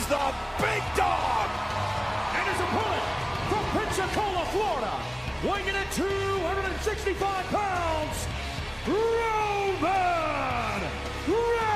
the big dog. And his opponent from Pensacola, Florida, weighing in at 265 pounds, Roman Reigns!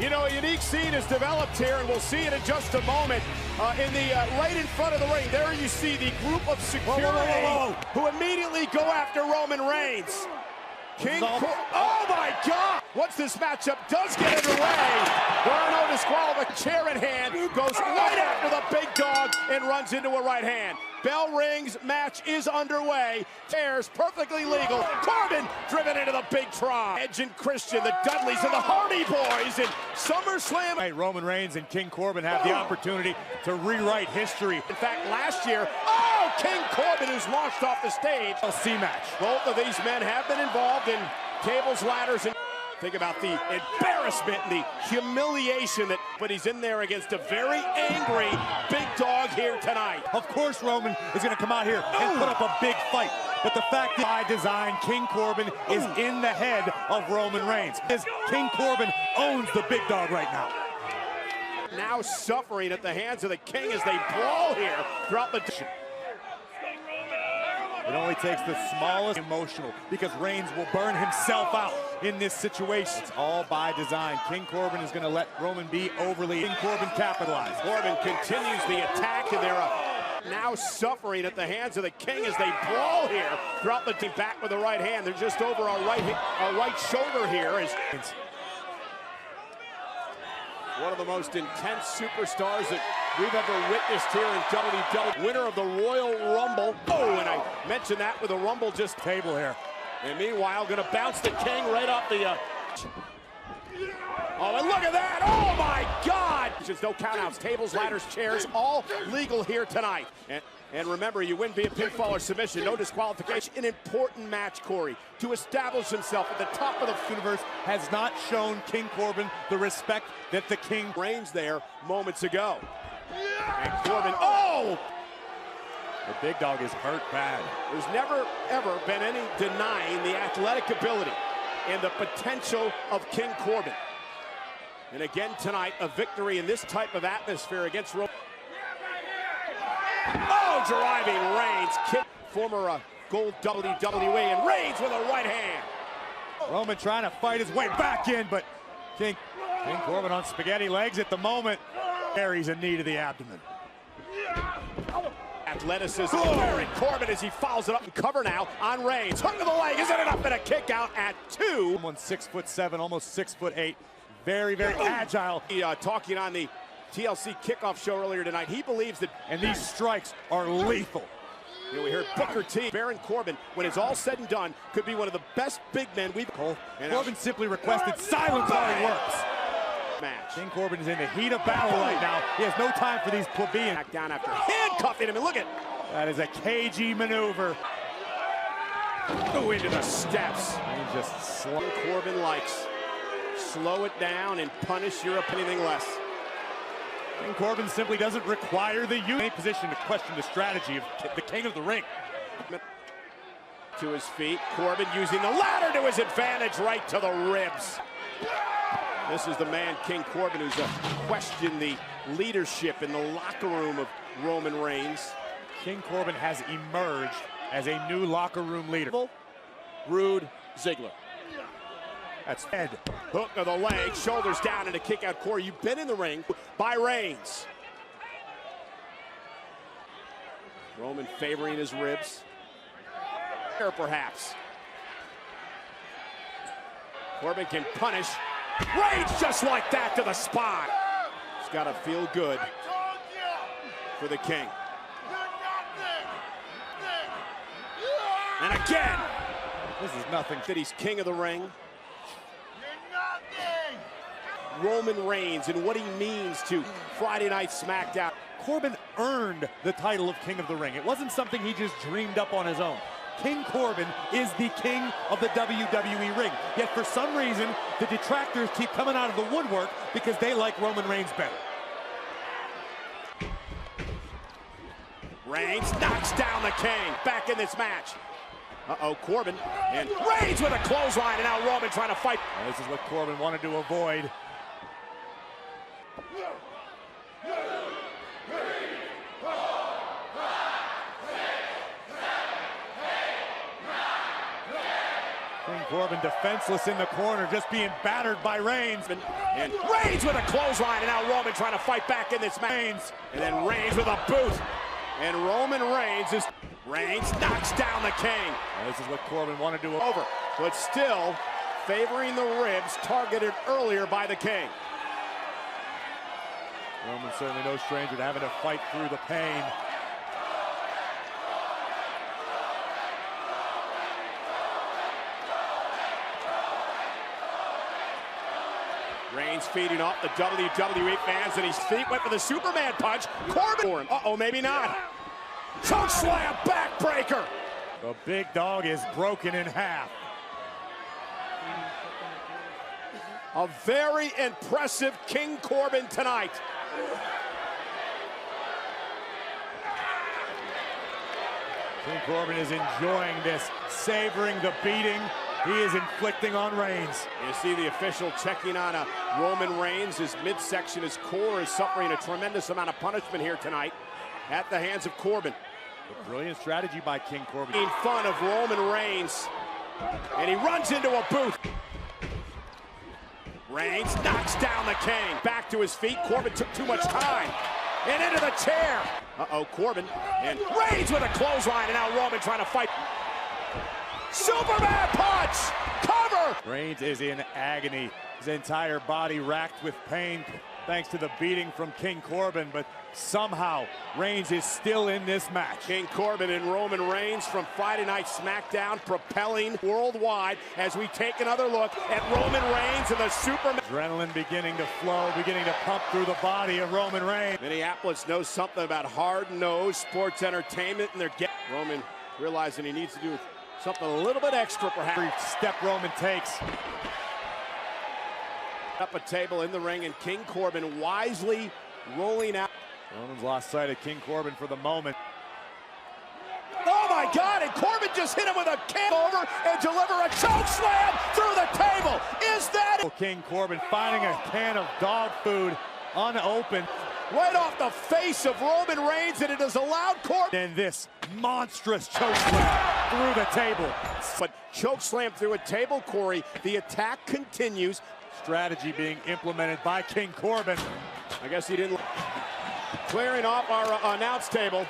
You know, a unique scene has developed here, and we'll see it in just a moment. Right in front of the ring, there you see the group of security who immediately go after Roman Reigns. Oh my God! Once this matchup does get underway, Bruno disqualified, chair in hand, goes right after the big dog and runs into a right hand. Bell rings, match is underway. Tears, perfectly legal. Corbin driven into the big tron. Edge and Christian, the Dudleys and the Hardy Boys in SummerSlam. Hey, Roman Reigns and King Corbin have the opportunity to rewrite history. In fact, last year, King Corbin, who's launched off the stage. C match. Both of these men have been involved in tables, ladders, and think about the embarrassment and the humiliation but he's in there against a very angry big dog here tonight. Of course Roman is going to come out here and put up a big fight. But the fact that by design, King Corbin is in the head of Roman Reigns. King Corbin owns the big dog right now. Now suffering at the hands of the King as they brawl here throughout the... It only takes the smallest emotional, because Reigns will burn himself out in this situation. It's all by design. King Corbin is going to let Roman be overly. King Corbin capitalize. Corbin continues the attack, and they're now suffering at the hands of the King as they brawl here throughout the team. Back with the right hand. They're just over our right shoulder here. One of the most intense superstars that we've ever witnessed here in WWE. Winner of the Royal Rumble. Oh, and I mentioned that with a Rumble just table here. And meanwhile, going to bounce the King right off the... Oh, and look at that! Oh, my God! Just no countouts. Tables, ladders, chairs, all legal here tonight. And remember, you win via pinfall or submission, no disqualification. An important match, Corey, to establish himself at the top of the universe. Has not shown King Corbin the respect that the King reigns there moments ago. And Corbin, oh! The big dog is hurt bad. There's never, ever been any denying the athletic ability and the potential of King Corbin. And again tonight, a victory in this type of atmosphere against Roman. Oh, driving Reigns. Kick. Former gold WWE, and Reigns with a right hand. Roman trying to fight his way back in, but King Corbin on spaghetti legs at the moment. Carries a knee to the abdomen. Athleticism. Baron Corbin as he fouls it up and cover now on Reigns. Hook of the leg. Isn't it up and a kick out at 2? Someone 6'7", almost 6'8". Very, very agile. Talking on the TLC kickoff show earlier tonight, he believes that... And these strikes are lethal. You know, we heard Booker T. Baron Corbin, when it's all said and done, could be one of the best big men we've... Corbin simply requested silence while he works. Match. King Corbin is in the heat of battle right now. He has no time for these plebeians. Back down after handcuffing him, and look at... That is a cagey maneuver. Go into the steps. And just Corbin likes. Slow it down and punish Europe, anything less. King Corbin simply doesn't require the position to question the strategy of the King of the Ring. To his feet, Corbin using the ladder to his advantage, right to the ribs. This is the man, King Corbin, who's questioned the leadership in the locker room of Roman Reigns. King Corbin has emerged as a new locker room leader. Rude Ziggler. That's head. Hook of the leg, shoulders down, and a kick out. Corey, you've been in the ring by Reigns. Roman favoring his ribs. Or perhaps. Corbin can punish. Reigns just like that to the spine. It's got to feel good for the King. And again. This is nothing. That he's king of the ring. Roman Reigns and what he means to Friday Night SmackDown. Corbin earned the title of King of the Ring. It wasn't something he just dreamed up on his own. King Corbin is the king of the WWE ring. Yet for some reason, the detractors keep coming out of the woodwork because they like Roman Reigns better. Reigns knocks down the King. Back in this match. Uh-oh, Corbin. And Reigns with a clothesline, and now Roman trying to fight. Well, this is what Corbin wanted to avoid. King Corbin defenseless in the corner, just being battered by Reigns. And Reigns with a clothesline, and now Roman trying to fight back in this match. And then Reigns with a boot. And Roman Reigns knocks down the King. Well, this is what Corbin wanted to over, but still favoring the ribs, targeted earlier by the King. Roman certainly no stranger to having to fight through the pain. Reigns feeding off the WWE fans, and his feet went for the Superman punch. Corbin, uh-oh, maybe not. Choke slam, backbreaker. The big dog is broken in half. A very impressive King Corbin tonight. King Corbin is enjoying this, savoring the beating he is inflicting on Reigns. You see the official checking on Roman Reigns. His midsection, his core is suffering a tremendous amount of punishment here tonight at the hands of Corbin. A brilliant strategy by King Corbin. In fun of Roman Reigns, and he runs into a boot. Reigns knocks down the King. Back to his feet. Corbin took too much time. And into the chair. Uh-oh, Corbin. And Reigns with a clothesline, and now Roman trying to fight. Superman punch! Cover! Reigns is in agony. His entire body racked with pain thanks to the beating from King Corbin, but somehow Reigns is still in this match. King Corbin and Roman Reigns from Friday Night SmackDown propelling worldwide as we take another look at Roman Reigns and the Superman. Adrenaline beginning to flow, beginning to pump through the body of Roman Reigns. Minneapolis knows something about hard-nosed sports entertainment, and they're getting Roman realizing he needs to do something a little bit extra perhaps. Every step Roman takes. Up a table in the ring, and King Corbin wisely rolling out. Roman's lost sight of King Corbin for the moment. Oh my God, and Corbin just hit him with a can over and deliver a choke slam through the table. Is that it? King Corbin finding a can of dog food unopened. Right off the face of Roman Reigns, and it has allowed Corbin. And this monstrous choke slam through the table. But choke slam through a table, Corey. The attack continues. Strategy being implemented by King Corbin. I guess he didn't. Clearing off our announce table.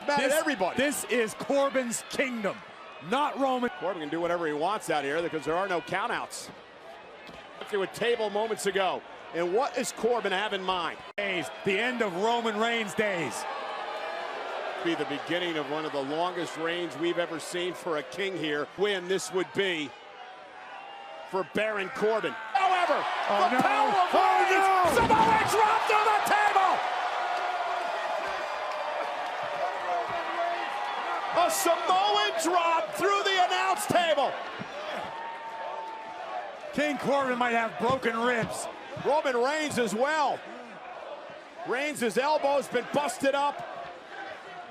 Mad at everybody. This is Corbin's kingdom, not Roman. Corbin can do whatever he wants out here because there are no countouts. Through a table moments ago. And what does Corbin have in mind? The end of Roman Reigns' days. Be the beginning of one of the longest reigns we've ever seen for a king here. Win this would be for Baron Corbin. However, the power of Reigns, Samoa drop through the table. A Samoan drop through the announce table. King Corbin might have broken ribs. Roman Reigns as well. Reigns' elbow's been busted up.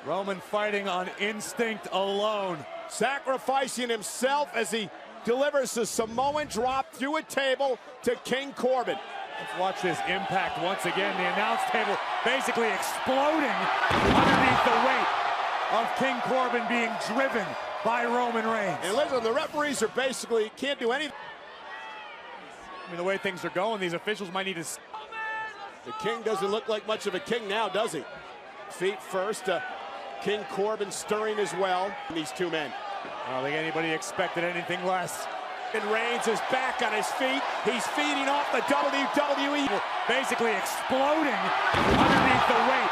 Roman fighting on instinct alone. Sacrificing himself as he delivers a Samoan drop through a table to King Corbin. Let's watch this impact once again. The announce table basically exploding underneath the weight of King Corbin being driven by Roman Reigns. And listen, the referees are basically can't do anything. I mean, the way things are going, these officials might need to... The King doesn't look like much of a king now, does he? Feet first. King Corbin stirring as well. These two men. I don't think anybody expected anything less. And Reigns is back on his feet. He's feeding off the WWE. Basically exploding underneath the weight.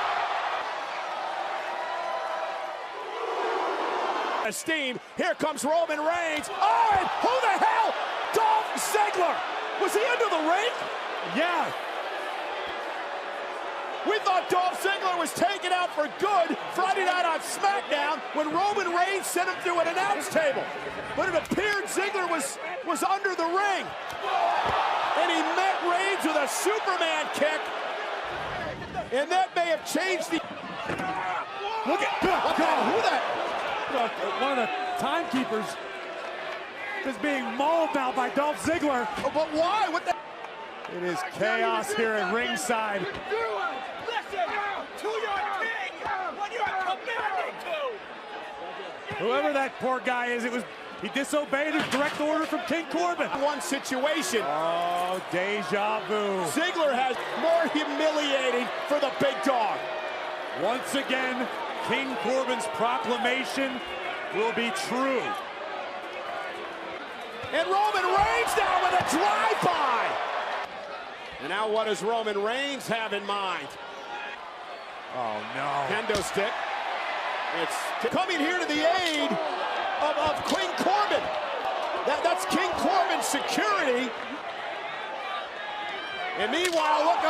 Steam. Here comes Roman Reigns. Oh, and who the hell? Dolph Ziggler. Was he under the ring? Yeah. We thought Dolph Ziggler was taken out for good Friday night on SmackDown when Roman Reigns sent him through an announce table. But it appeared Ziggler was under the ring. And he met Reigns with a Superman kick. And that may have changed the... Look at... Who that? One of the timekeepers is being mauled now by Dolph Ziggler. Oh, but why? What the... It is chaos here at ringside. Listen to your king when you're commanded to. Whoever that poor guy is, he disobeyed his direct order from King Corbin. One situation. Oh, deja vu. Ziggler has more humiliating for the big dog. Once again, King Corbin's proclamation will be true. And Roman Reigns now with a drive-by. And now what does Roman Reigns have in mind? Oh, no. Kendo stick. It's coming here to the aid of King Corbin. That's King Corbin's security. And meanwhile, look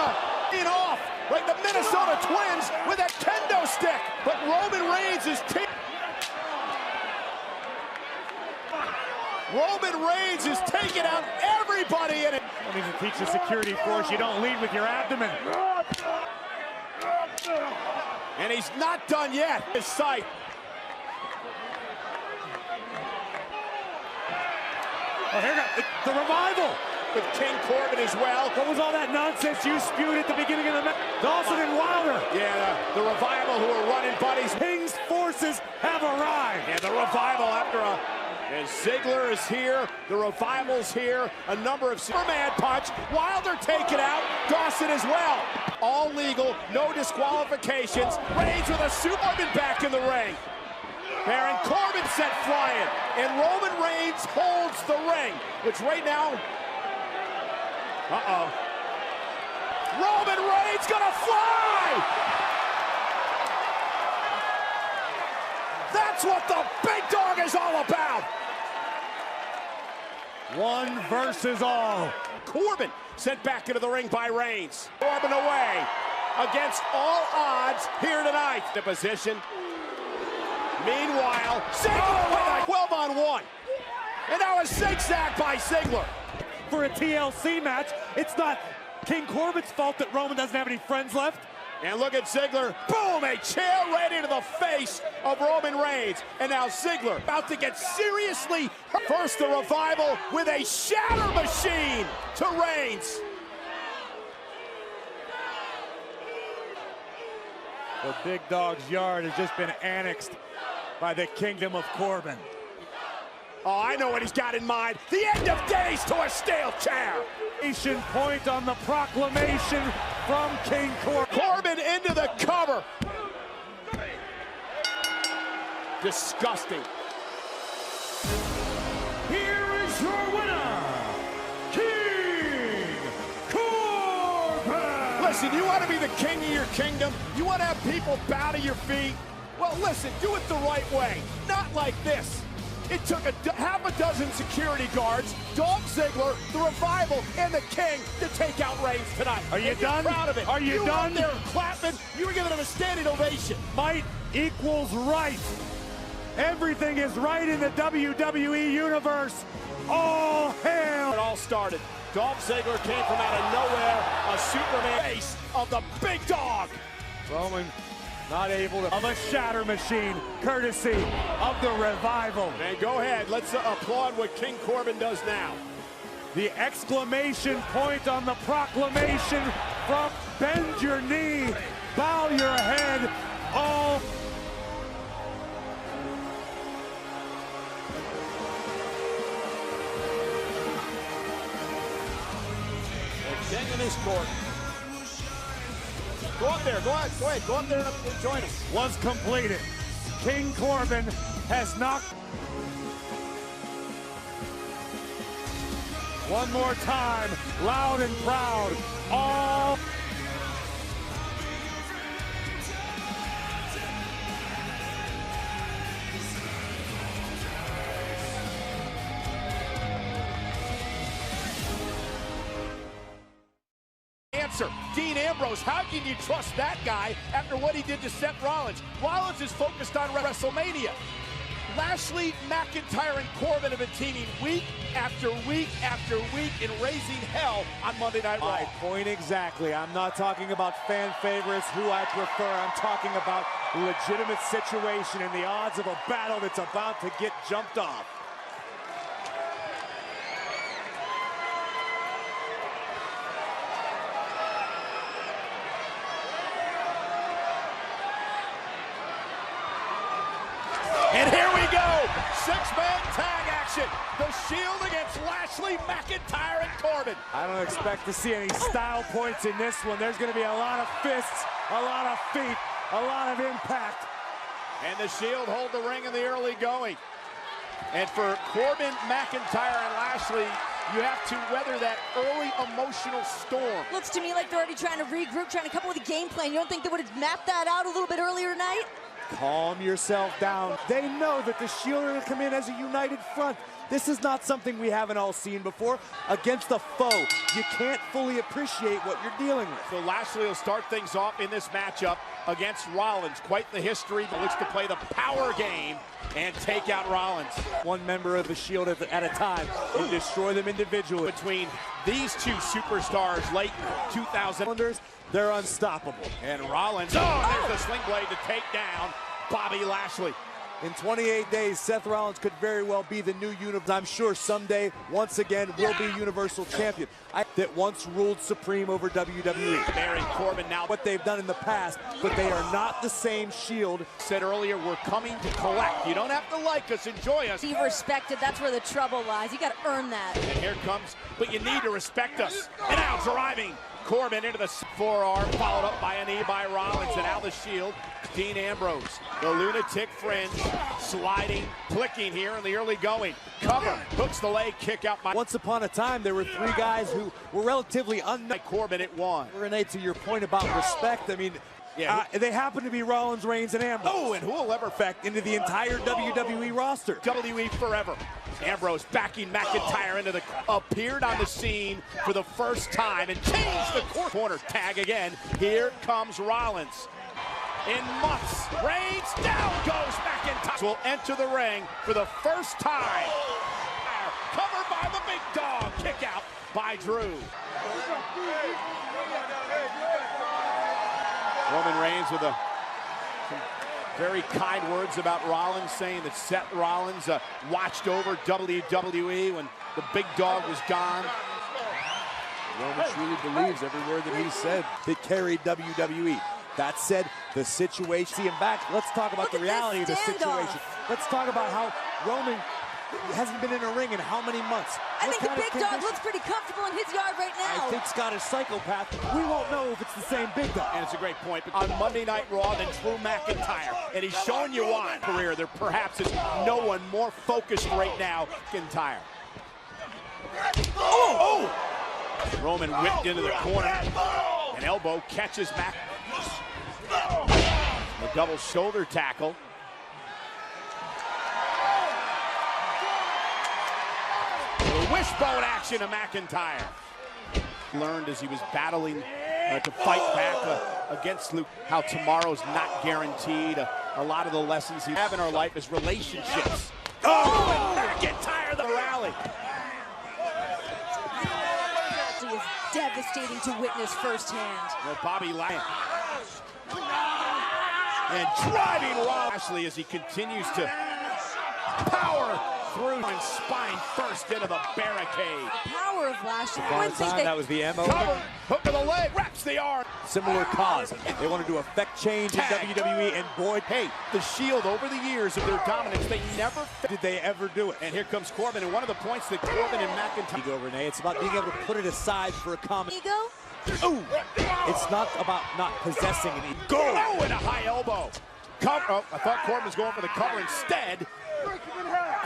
in off like the Minnesota Twins with that kendo stick. But Roman Reigns is taking out everybody in it. I mean, to teach the security force, you don't lead with your abdomen. And he's not done yet. His sight. Oh, here goes the revival. With King Corbin as well. What was all that nonsense you spewed at the beginning of the match? Dawson and Wilder. Yeah, the revival who are running buddies. King's forces have arrived. And the revival after a... And Ziggler is here, the revival's here, a number of Superman punch, Wilder taken out, Dawson as well. All legal, no disqualifications. Reigns with a Superman back in the ring. Baron Corbin sent flying, and Roman Reigns holds the ring, which right now, Roman Reigns gonna fly! That's what the big dog is all about! One versus all. Corbin sent back into the ring by Reigns. Corbin away against all odds here tonight. The position. Meanwhile, Ziggler with a 12-on-1. And now a zigzag by Ziggler. For a TLC match, it's not King Corbin's fault that Roman doesn't have any friends left. And look at Ziggler. Boom! A chair right into the face of Roman Reigns. And now Ziggler about to get seriously hurt. First, the revival with a shatter machine to Reigns. The big dog's yard has just been annexed by the kingdom of Corbin. Oh, I know what he's got in mind. The end of days to a steel chair. Point on the proclamation from King Corbin. Corbin into the cover. Disgusting. Here is your winner, King Corbin. Listen, you want to be the king of your kingdom? You want to have people bow to your feet? Well, listen, do it the right way. Not like this. It took half a dozen security guards, Dolph Ziggler, the Revival, and the King to take out Reigns tonight. Are you done? Proud of it. Are you done? You were there clapping. You were giving them a standing ovation. Might equals right. Everything is right in the WWE universe. All hail. It all started. Dolph Ziggler came from out of nowhere, a Superman face of the big dog. Roman not able to, of a shatter machine, courtesy of the Revival. And go ahead, let's applaud what King Corbin does now. The exclamation point on the proclamation from bend your knee, bow your head, all. The king in his court. Go up there, go ahead, go up there and join him. Was completed. King Corbin has knocked. One more time, loud and proud, all. Dean Ambrose, how can you trust that guy after what he did to Seth Rollins? Rollins is focused on WrestleMania. Lashley, McIntyre, and Corbin have been teaming week after week after week in raising hell on Monday Night Raw. My point exactly. I'm not talking about fan favorites, who I prefer. I'm talking about legitimate situation and the odds of a battle that's about to get jumped off. And here we go, six-man tag action. The Shield against Lashley, McIntyre, and Corbin. I don't expect to see any style points in this one. There's going to be a lot of fists, a lot of feet, a lot of impact. And the Shield hold the ring in the early going. And for Corbin, McIntyre, and Lashley, you have to weather that early emotional storm. Looks to me like they're already trying to regroup, trying to come up with a game plan. You don't think they would have mapped that out a little bit earlier tonight? Calm yourself down. They know that the Shield are going to come in as a united front. This is not something we haven't all seen before. Against a foe, you can't fully appreciate what you're dealing with. So Lashley will start things off in this matchup against Rollins. Quite the history, but looks to play the power game and take out Rollins. One member of the Shield at a time and destroy them individually. Between these two superstars, late 2000s, they're unstoppable. And Rollins, there's the sling blade to take down Bobby Lashley. In 28 days, Seth Rollins could very well be the new Universal. I'm sure someday, once again, will be Universal Champion. That once ruled supreme over WWE. Baron Corbin now what they've done in the past, but they are not the same Shield. Said earlier, we're coming to collect. You don't have to like us, enjoy us. Be respected, that's where the trouble lies. You got to earn that. And here comes, but you need to respect us. And now driving Corbin into the forearm, followed up by a knee by Rollins, and now the Shield, Dean Ambrose. The lunatic fringe, sliding, clicking here in the early going. Cover, hooks the leg, kick out by... Once upon a time, there were three guys who were relatively unknown. Corbin at one. Renee, to your point about respect, I mean, they happen to be Rollins, Reigns, and Ambrose. Oh, and who will ever affect into the entire WWE roster. WWE forever. Ambrose backing McIntyre into the... Appeared on the scene for the first time and changed the corner. Tag again. Here comes Rollins. In months, Reigns, down goes McIntyre. Will enter the ring for the first time. Covered by the big dog. Kick out by Drew. Roman Reigns with some very kind words about Rollins, saying that Seth Rollins watched over WWE when the big dog was gone. Roman truly believes every word that he said that carried WWE. That said, the situation, see him back. Let's talk about the reality of the situation. Let's talk about how Roman hasn't been in a ring in how many months. I think the big dog looks pretty comfortable in his yard right now. I think Scott is psychopath. We won't know if it's the same big dog. And it's a great point. But on Monday Night Raw than Drew McIntyre. And he's showing you why. Career, there perhaps is no one more focused right now than McIntyre. Oh! Roman whipped into the corner. An elbow catches Mac. A double shoulder tackle. The wishbone action of McIntyre. Learned as he was battling to fight back against Luke, how tomorrow's not guaranteed. A lot of the lessons we have in our life is relationships. Oh, and McIntyre the rally. It is devastating to witness firsthand. Well, Bobby Lashley. And driving Lashley as he continues to power through and spine first into the barricade. The power of Lashley. That was the MO. Cover, hook of the leg, wraps the arm. Similar cause. They wanted to affect change in WWE, and boy, hey, the Shield over the years of their dominance, they never did they ever do it. And here comes Corbin, and one of the points that Corbin and McIntyre... Ego, Renee, it's about being able to put it aside for a common... Ego? Ooh! It's not about not possessing an ego. Go! Oh, and a high elbow. Cover. Oh, I thought Corbin was going for the cover instead.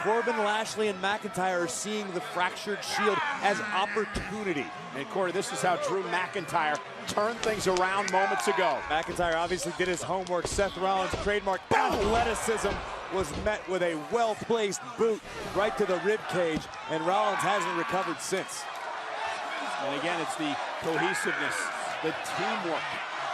Corbin, Lashley, and McIntyre are seeing the fractured Shield as opportunity. And Corey, this is how Drew McIntyre turned things around moments ago. McIntyre obviously did his homework. Seth Rollins' trademark athleticism was met with a well-placed boot right to the rib cage, and Rollins hasn't recovered since. And again, it's the cohesiveness, the teamwork,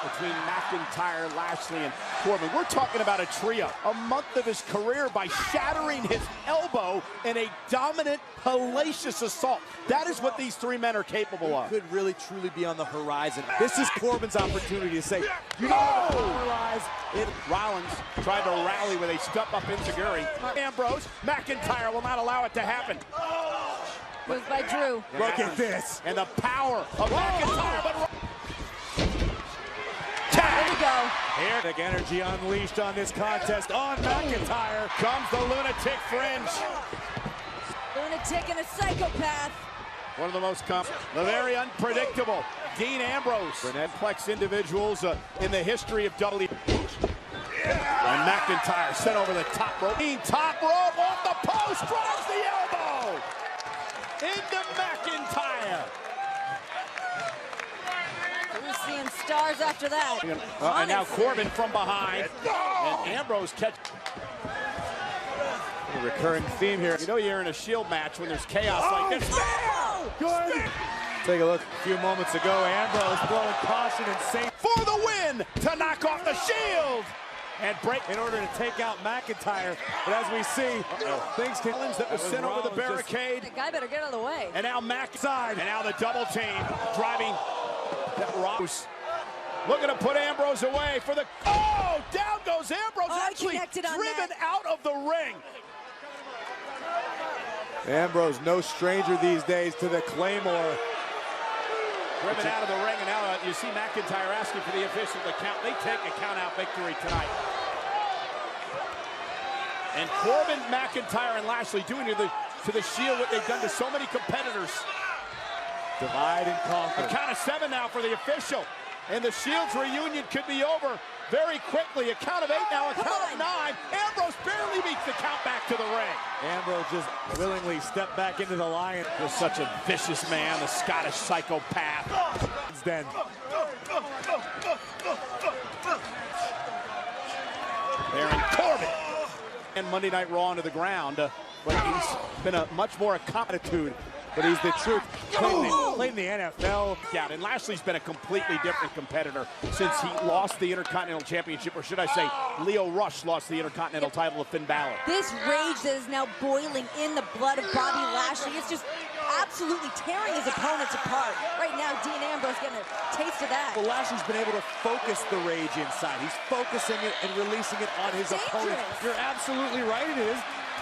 between McIntyre, Lashley, and Corbin. We're talking about a trio. A month of his career by shattering his elbow in a dominant, hellacious assault. That is what these three men are capable of. Could really, truly be on the horizon. This is Corbin's opportunity to say, you know, realize it. Rollins tried to rally with a step-up enziguri. Ambrose, McIntyre will not allow it to happen. Moves by Drew. Look at this. And the power of McIntyre. But There we go. Here, the energy unleashed on this contest on McIntyre. comes the lunatic fringe. Lunatic and a psychopath. One of the most the very unpredictable Dean Ambrose. Complex individuals in the history of WWE. And McIntyre sent over the top rope. Dean top rope off the post, drives the elbow into McIntyre. We're seeing stars after that. And now Corbin from behind. And Ambrose catch. A recurring theme here. You know you're in a Shield match when there's chaos like this. Good. Take a look. A few moments ago, Ambrose blowing caution and safe For the win to knock off the Shield. And break in order to take out McIntyre. But as we see, things can. that was sent over the barricade. The guy better get out of the way. And now McIntyre. And now the double team driving. Rose looking to put Ambrose away for the. Oh, down goes Ambrose. Actually Unconnected on driven that. out of the ring. Ambrose, no stranger these days to the Claymore. Driven out of the ring, and now you see McIntyre asking for the official to count. They take a count-out victory tonight. And Corbin, McIntyre, and Lashley doing to the Shield what they've done to so many competitors. Divide and conquer. A count of 7 now for the official. And the Shield's reunion could be over very quickly. A count of 8 now, a count of 9. Ambrose barely beats the count back to the ring. Ambrose just willingly stepped back into the lion. Just such a vicious man, the Scottish psychopath. Then Baron Corbin. And Monday Night Raw into the ground. But he's been a much more accommodated. but he's the truth. Played in the NFL. Yeah, and Lashley's been a completely different competitor since he lost the Intercontinental Championship, or should I say, Leo Rush lost the Intercontinental title to Finn Balor. This rage that is now boiling in the blood of Bobby Lashley is just absolutely tearing his opponents apart. Right now, Dean Ambrose getting a taste of that. Well, Lashley's been able to focus the rage inside. He's focusing it and releasing it on his opponent. You're absolutely right, it is.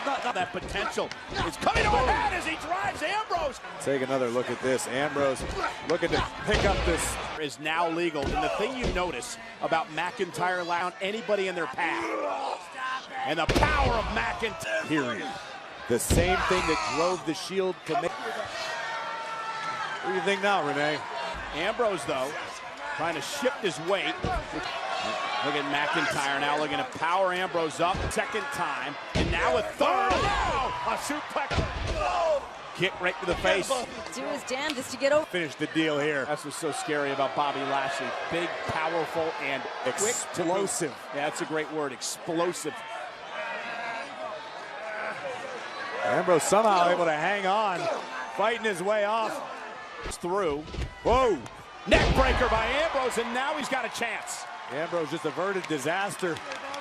Not that potential is coming to a head as he drives Ambrose. Take another look at this. Ambrose looking to pick up this. Is now legal, and the thing you notice about McIntyre allowing anybody in their path, and the power of McIntyre. Period. The same thing that drove the Shield to make. What do you think now, Renee? Ambrose, though, trying to shift his weight. Look at McIntyre now looking to power Ambrose up. Second time, and now a third. A suplex. Kick right to the face. Do his damnedest to get over. Finish the deal here. That's what's so scary about Bobby Lashley. Big, powerful, and explosive. Yeah, that's a great word, explosive. Ambrose somehow able to hang on, fighting his way off. Through. Whoa. Neck breaker by Ambrose, and now he's got a chance. Ambrose just averted disaster.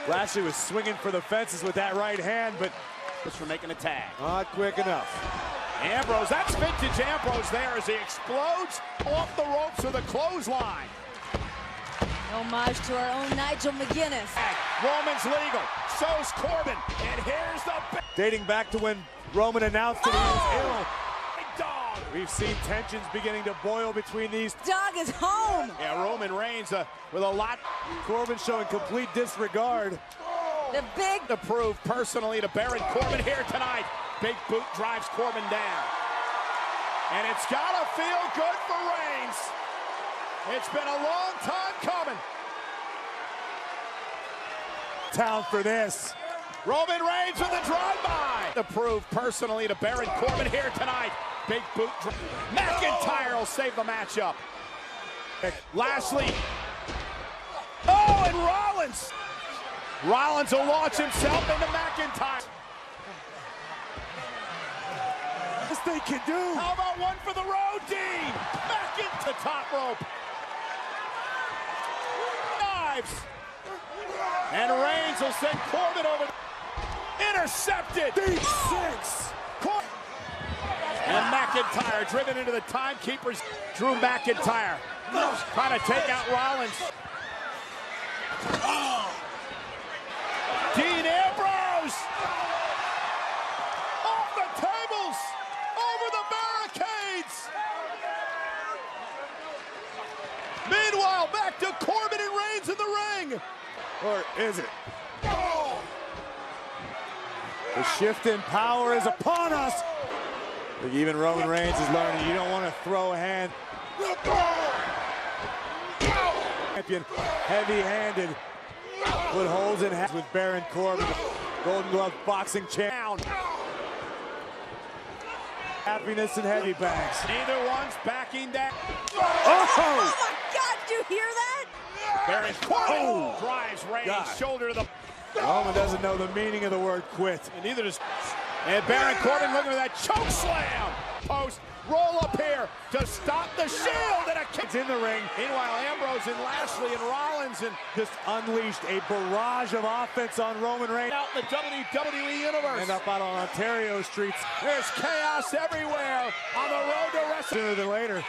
Lashley was swinging for the fences with that right hand, but just for making a tag. Not quick enough. Ambrose, that's vintage Ambrose there as he explodes off the ropes with a clothesline. Homage to our own Nigel McGuinness. Roman's legal, so's Corbin, and here's the dating back to when Roman announced that he was ill. dog. We've seen tensions beginning to boil between these. Dog is home. Yeah, Roman Reigns with a lot. Corbin showing complete disregard. The big To prove personally to Baron Corbin here tonight. Big boot drives Corbin down. And it's gotta feel good for Reigns. It's been a long time coming. Town for this. Roman Reigns with a drive-by. To prove personally to Baron Corbin here tonight. Big boot. McIntyre will save the matchup. Lashley. Oh, and Rollins. Rollins will launch himself into McIntyre. This they can do. How about one for the road, Dean? Back into top rope. drives. And Reigns will send Corbin over. Intercepted. Deep six. And McIntyre driven into the timekeepers. Drew McIntyre trying to take out Rollins. Dean Ambrose off the tables, over the barricades. Meanwhile, back to Corbin and Reigns in the ring. Or is it? The shift in power is upon us. I think even Roman Reigns is learning you don't want to throw a hand. Champion, heavy-handed, put holes in hands with Baron Corbin, Golden Glove boxing champ. Happiness and heavy bags. Neither one's backing down. Oh my God, did you hear that? Baron Corbin drives Reigns shoulder to the. Roman doesn't know the meaning of the word quit. And neither does. And Baron Corbin looking for that choke slam. Post roll up here to stop the Shield, and a kick in the ring. Meanwhile, Ambrose and Lashley and Rollins and just unleashed a barrage of offense on Roman Reigns. out in the WWE Universe. And up out on Ontario streets. There's chaos everywhere on the road to wrestling. Sooner than later.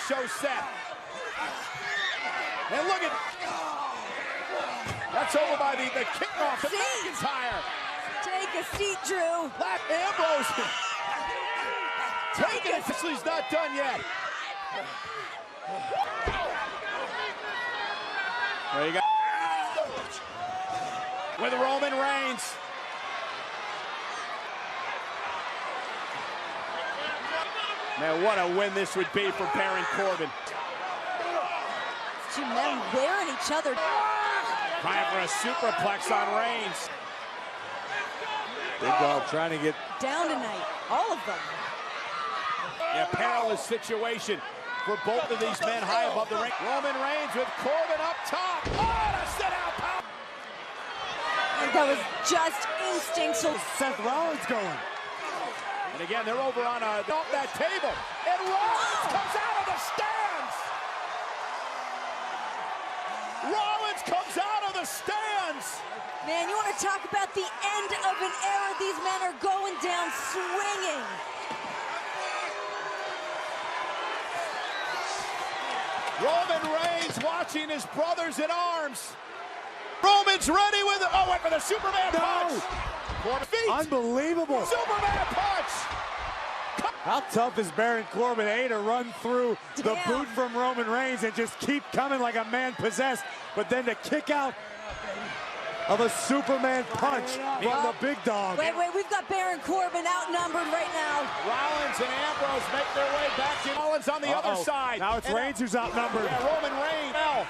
Show set. And look at. That's over by the kickoff to McIntyre. Take a seat, Drew. Black Ambrose. Take it. Lashley's not done yet. There you go. With Roman Reigns. Man, what a win this would be for Baron Corbin. Two men wearing each other. Trying for a superplex on Reigns. Big Dog trying to get down tonight, all of them. A perilous situation for both of these men high above the ring. Roman Reigns with Corbin up top. Oh, to sit out power. That was just instinct. So Seth Rollins going. And again, they're over on off that table. And Rollins comes out of the stands. Rollins comes out of the stands. Man, you want to talk about the end of an era? These men are going down swinging. Roman Reigns watching his brothers in arms. Roman's ready with it. Oh, went for the Superman punch. Corbin feet. Unbelievable. Superman punch. How tough is Baron Corbin, to run through the boot from Roman Reigns and just keep coming like a man possessed, but then to kick out of a Superman punch from the Big Dog. Wait, we've got Baron Corbin outnumbered right now. Rollins and Ambrose make their way back to Rollins on the other side. Now it's Reigns who's outnumbered. Yeah, Roman Reigns now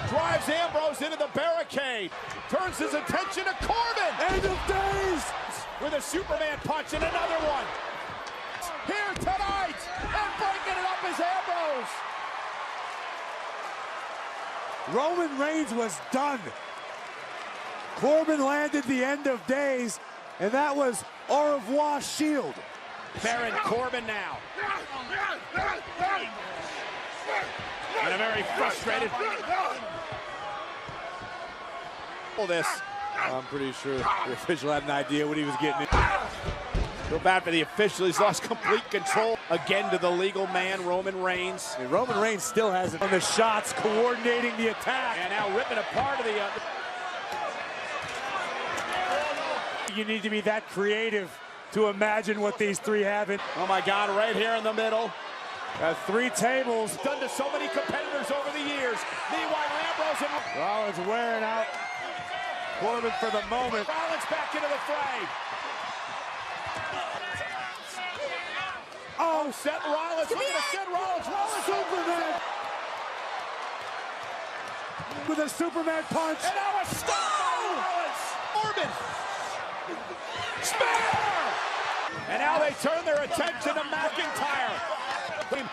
drives Ambrose into the barricade. Turns his attention to Corbin. End of days. With a Superman punch and another one. Here tonight, and breaking it up is Ambrose. Roman Reigns was done. Corbin landed the end of days, and that was au revoir Shield. Baron Corbin now. And a very frustrated. This. I'm pretty sure the official had an idea what he was getting into. Go bad for the official. He's lost complete control. Again to the legal man, Roman Reigns. And Roman Reigns still has it on the shots, coordinating the attack. And now ripping apart of the... You need to be that creative to imagine what these three have in. Oh my God, right here in the middle. Got three tables. Done to so many competitors over the years. Meanwhile, Ambrose and... Rollins wearing out Corbin for the moment. Rollins back into the fray. Oh, Seth Rollins. Look at Seth Rollins. Superman. With a Superman punch. And now a stop by Rollins. Corbin. Spear. And now they turn their attention to McIntyre.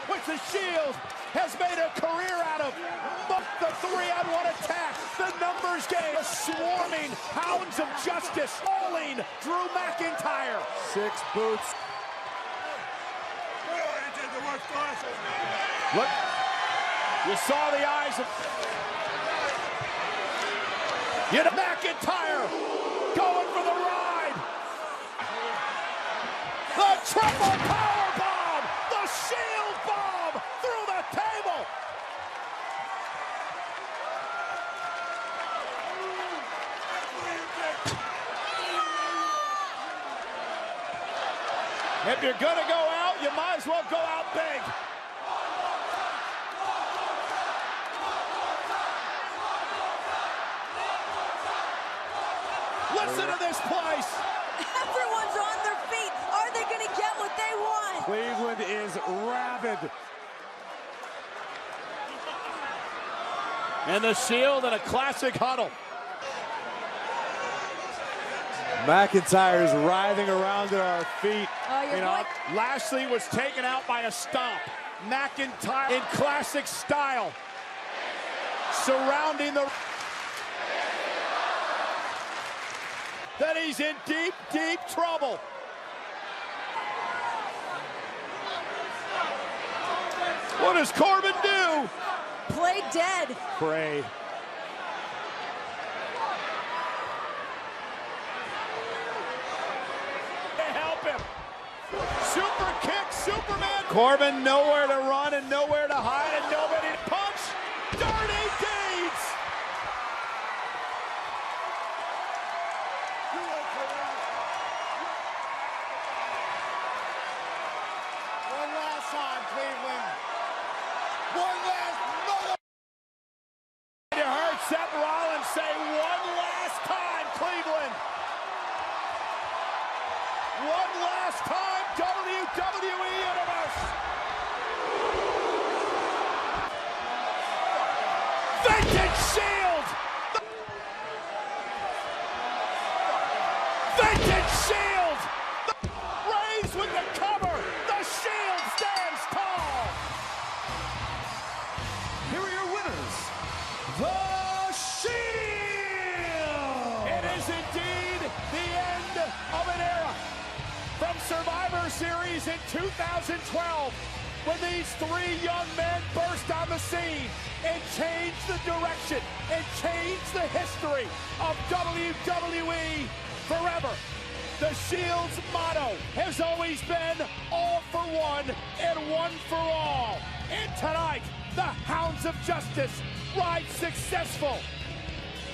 Which the Shield has made a career out of. The 3-on-1 attack. The numbers game. The swarming hounds of justice. Falling Drew McIntyre. 6 boots. Look. You saw the eyes of McIntyre going for the ride. The triple power bomb, the shield bomb through the table. If you're gonna go out, you might as well go out big. Listen to this place. Everyone's on their feet. Are they going to get what they want? Cleveland is rabid. And the Shield in a classic huddle. McIntyre is writhing around at our feet. Lashley was taken out by a stomp. McIntyre in classic style, surrounding the... That he's in deep, deep trouble. What does Corbin do? Play dead. Pray. Help him. Super kick, Superman. Corbin nowhere to run and nowhere to hide and nobody to punch. Dirty deeds. One last time, Cleveland. One last mother. You heard Seth Rollins say one last time, Cleveland. One last time, WWE Universe. Vintage Shield. Vintage Shield. Reigns with the cover. The Shield stands tall. Here are your winners, The Shield! It is indeed the end of an era. From Survivor Series in 2012, when these three young men burst on the scene and changed the direction and changed the history of WWE forever. The Shield's motto has always been all for one and one for all. And tonight, the Hounds of Justice ride successful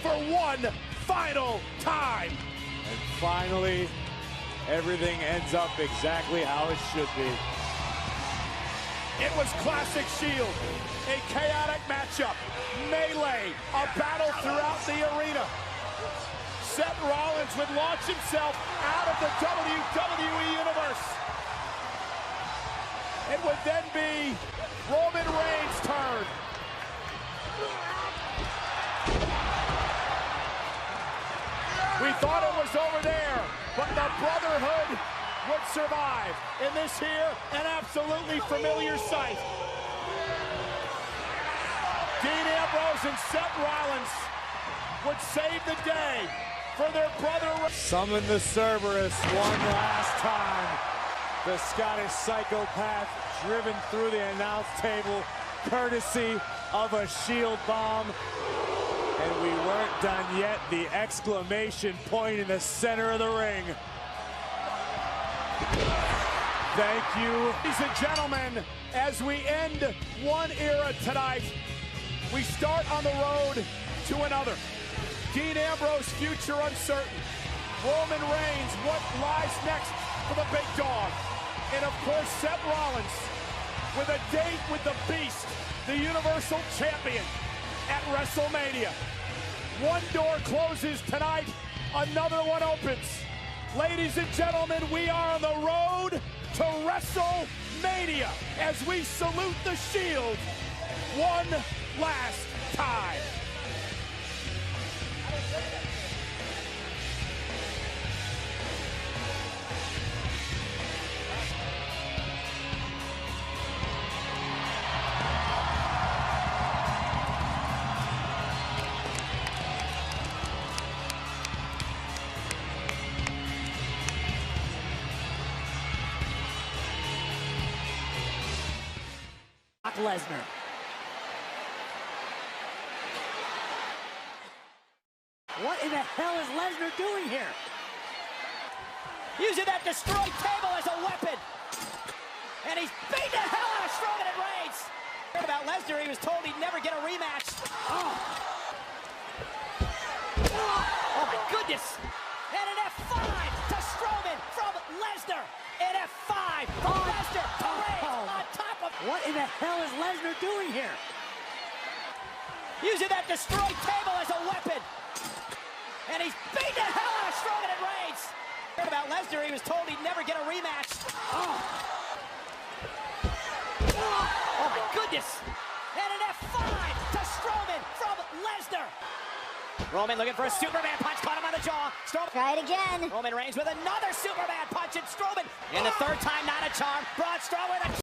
for one final time. And finally, everything ends up exactly how it should be. It was classic Shield, a chaotic matchup, melee, a battle throughout the arena. Seth Rollins would launch himself out of the WWE Universe. It would then be Roman Reigns' turn. We thought it was over there, but the Brotherhood would survive. In this here, an absolutely familiar sight. Dean Ambrose and Seth Rollins would save the day for their brother. Summon the Cerberus one last time. The Scottish psychopath driven through the announce table, courtesy of a Shield bomb. And we weren't done yet. The exclamation point in the center of the ring. Thank you. Ladies and gentlemen, as we end one era tonight, we start on the road to another. Dean Ambrose, future uncertain. Roman Reigns, what lies next for the big dog? And of course, Seth Rollins with a date with the Beast, the Universal Champion, at WrestleMania. One door closes tonight, another one opens. Ladies and gentlemen, we are on the road to WrestleMania as we salute the Shield one last time. Lesnar. hell is Lesnar doing here? Using that destroyed table as a weapon. And he's beating the hell out of Strowman and Reigns. Heard about Lesnar, he was told he'd never get a rematch. Oh my goodness. And an F5 to Strowman from Lesnar. An F5 from Lesnar to Reigns on top of... What in the hell is Lesnar doing here? Using that destroyed table as a weapon. And he's beating the hell out of Strowman and Reigns. Heard about Lesnar, he was told he'd never get a rematch. Oh my goodness. And an F5 to Strowman from Lesnar. Roman looking for a Superman punch, caught him on the jaw. Strowman. Try it again. Roman Reigns with another Superman punch, and Strowman. And the third time, not a charm. Braun Strowman.